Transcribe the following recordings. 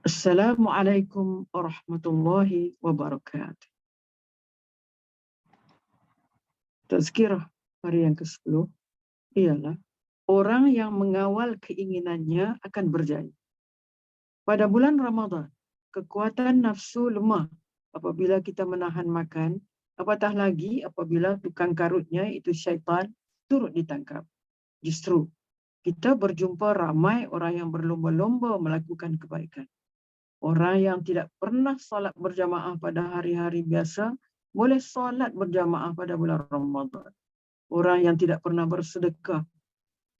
Assalamualaikum warahmatullahi wabarakatuh. Tazkirah hari yang ke-10 ialah orang yang mengawal keinginannya akan berjaya. Pada bulan Ramadan, kekuatan nafsu lemah apabila kita menahan makan, apatah lagi apabila tukang karutnya itu syaitan turut ditangkap. Justru kita berjumpa ramai orang yang berlomba-lomba melakukan kebaikan. Orang yang tidak pernah solat berjamaah pada hari-hari biasa, boleh solat berjamaah pada bulan Ramadan. Orang yang tidak pernah bersedekah,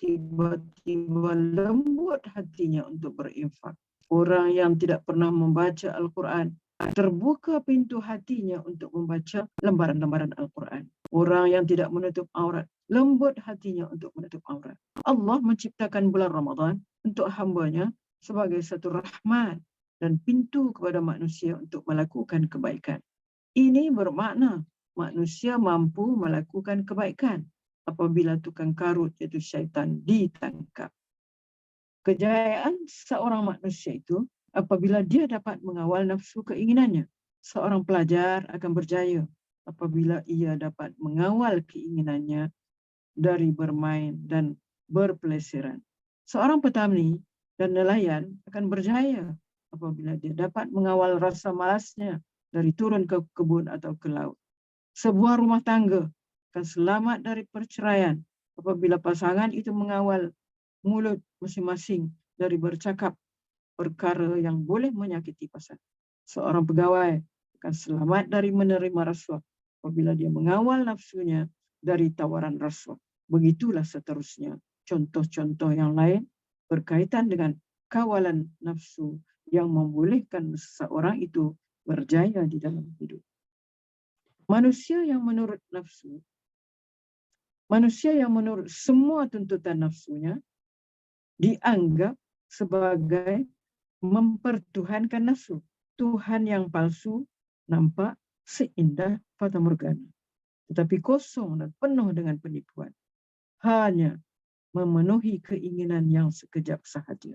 tiba-tiba lembut hatinya untuk berinfak. Orang yang tidak pernah membaca Al-Quran, terbuka pintu hatinya untuk membaca lembaran-lembaran Al-Quran. Orang yang tidak menutup aurat, lembut hatinya untuk menutup aurat. Allah menciptakan bulan Ramadan untuk hambanya sebagai satu rahmat dan pintu kepada manusia untuk melakukan kebaikan. Ini bermakna manusia mampu melakukan kebaikan apabila tukang karut iaitu syaitan ditangkap. Kejayaan seorang manusia itu apabila dia dapat mengawal nafsu keinginannya. Seorang pelajar akan berjaya apabila ia dapat mengawal keinginannya dari bermain dan berpelesiran. Seorang petani dan nelayan akan berjaya apabila dia dapat mengawal rasa malasnya dari turun ke kebun atau ke laut. Sebuah rumah tangga akan selamat dari perceraian apabila pasangan itu mengawal mulut masing-masing dari bercakap perkara yang boleh menyakiti pasangan. Seorang pegawai akan selamat dari menerima rasuah apabila dia mengawal nafsunya dari tawaran rasuah. Begitulah seterusnya contoh-contoh yang lain berkaitan dengan kawalan nafsu yang membolehkan seseorang itu berjaya di dalam hidup. Manusia yang menurut semua tuntutan nafsunya dianggap sebagai mempertuhankan nafsu. Tuhan yang palsu nampak seindah fata morgana, tetapi kosong dan penuh dengan penipuan. Hanya memenuhi keinginan yang sekejap sahaja,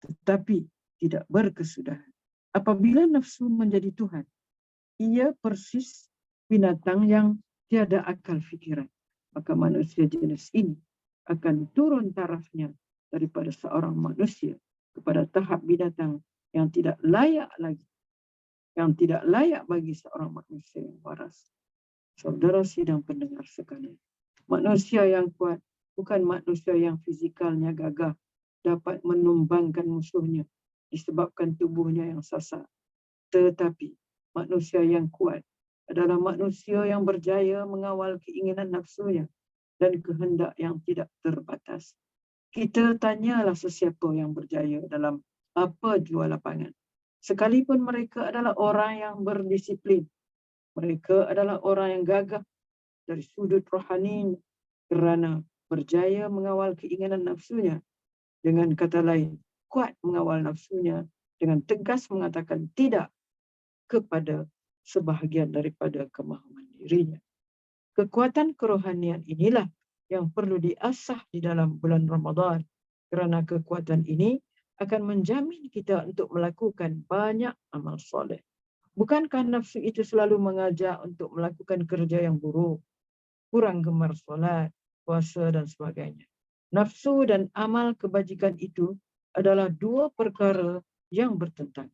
tetapi tidak berkesudahan. Apabila nafsu menjadi Tuhan, ia persis binatang yang tiada akal fikiran. Maka manusia jenis ini akan turun tarafnya daripada seorang manusia kepada tahap binatang yang tidak layak lagi, yang tidak layak bagi seorang manusia yang waras. Saudara sidang pendengar sekalian, manusia yang kuat bukan manusia yang fizikalnya gagah, dapat menumbangkan musuhnya disebabkan tubuhnya yang sasar. Tetapi manusia yang kuat adalah manusia yang berjaya mengawal keinginan nafsunya dan kehendak yang tidak terbatas. Kita tanyalah sesiapa yang berjaya dalam apa jua lapangan. Sekalipun mereka adalah orang yang berdisiplin, mereka adalah orang yang gagah dari sudut rohani kerana berjaya mengawal keinginan nafsunya. Dengan kata lain, kuat mengawal nafsunya dengan tegas mengatakan tidak kepada sebahagian daripada kemahuan dirinya. Kekuatan kerohanian inilah yang perlu diasah di dalam bulan Ramadan, kerana kekuatan ini akan menjamin kita untuk melakukan banyak amal soleh. Bukankah nafsu itu selalu mengajak untuk melakukan kerja yang buruk, kurang gemar solat, puasa dan sebagainya. Nafsu dan amal kebajikan itu adalah dua perkara yang bertentangan.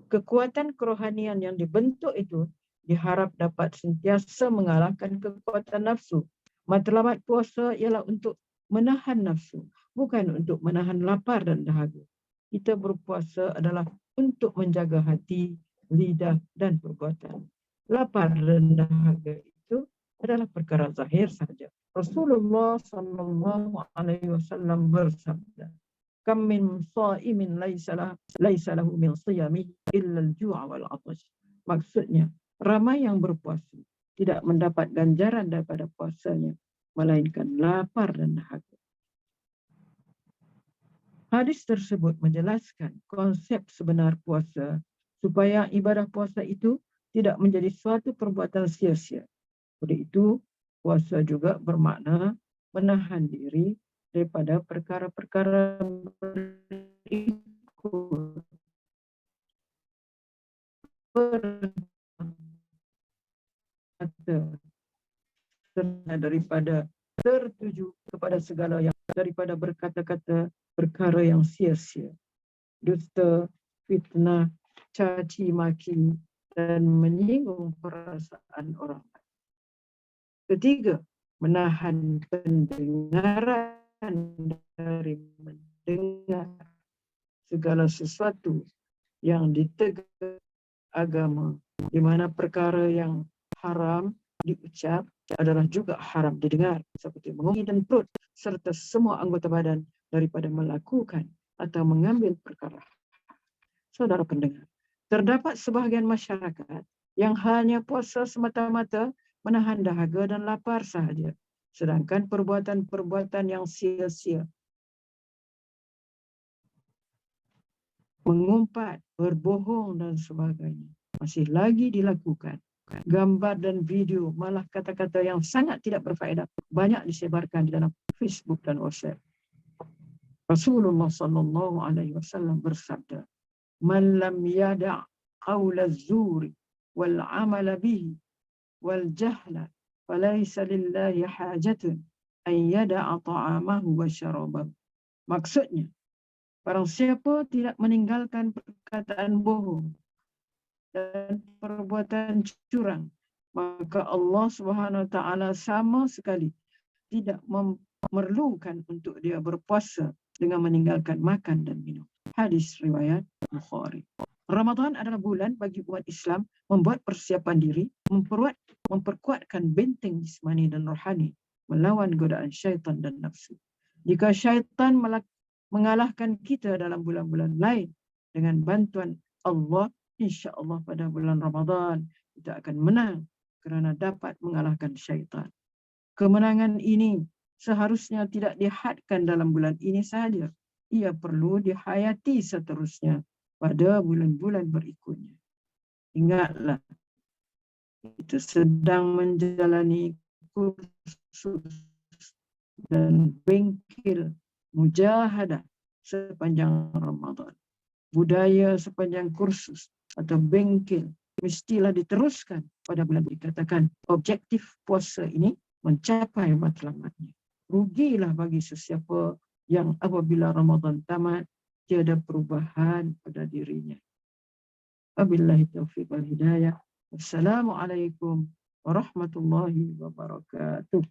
Kekuatan kerohanian yang dibentuk itu diharap dapat sentiasa mengalahkan kekuatan nafsu. Matlamat puasa ialah untuk menahan nafsu, bukan untuk menahan lapar dan dahaga. Kita berpuasa adalah untuk menjaga hati, lidah dan perbuatan. Lapar dan dahaga itu adalah perkara zahir sahaja. Rasulullah SAW bersabda, "Kam min sha'imin laisa lahu min shiyamihi illa al-ju' wal 'atash." Maksudnya, ramai yang berpuasa tidak mendapat ganjaran daripada puasanya, melainkan lapar dan dahaga. Hadis tersebut menjelaskan konsep sebenar puasa supaya ibadah puasa itu tidak menjadi suatu perbuatan sia-sia. Oleh itu, puasa juga bermakna menahan diri daripada perkara-perkara berikut. daripada tertuju kepada segala yang, daripada berkata-kata perkara yang sia-sia, dusta, fitnah, caci maki, dan menyinggung perasaan orang. Ketiga, menahan pendengaran dari mendengar segala sesuatu yang ditegur agama, di mana perkara yang haram diucap adalah juga haram didengar, seperti mengundi dan perut serta semua anggota badan daripada melakukan atau mengambil perkara. Saudara pendengar, terdapat sebahagian masyarakat yang hanya puasa semata-mata menahan dahaga dan lapar sahaja, sedangkan perbuatan-perbuatan yang sia-sia, mengumpat, berbohong dan sebagainya masih lagi dilakukan. Gambar dan video, malah kata-kata yang sangat tidak berfaedah, banyak disebarkan di dalam Facebook dan WhatsApp. Rasulullah SAW bersabda, "Man lam yada' qawla az-zuri wal 'amala bihi wal jahla falaysa lillahi hajatun an yada'a ta'amahu wa syarabahu." Maksudnya, barang siapa tidak meninggalkan perkataan bohong dan perbuatan curang, maka Allah Subhanahu Wa Taala sama sekali tidak memerlukan untuk dia berpuasa dengan meninggalkan makan dan minum. Hadis riwayat Bukhari. Ramadan adalah bulan bagi umat Islam membuat persiapan diri, memperkuatkan benteng jismani dan rohani melawan godaan syaitan dan nafsu. Jika syaitan mengalahkan kita dalam bulan-bulan lain, dengan bantuan Allah, insya-Allah pada bulan Ramadan kita akan menang kerana dapat mengalahkan syaitan. Kemenangan ini seharusnya tidak dihadkan dalam bulan ini sahaja. Ia perlu dihayati seterusnya pada bulan-bulan berikutnya. Ingatlah, kita sedang menjalani kursus dan bengkel mujahadah sepanjang Ramadan. Budaya sepanjang kursus atau bengkel mestilah diteruskan pada bulan. Dikatakan objektif puasa ini mencapai matlamatnya. Rugilah bagi sesiapa yang apabila Ramadan tamat tiada perubahan pada dirinya. Wabillahi taufiq wal hidayah. Wassalamualaikum warahmatullahi wabarakatuh.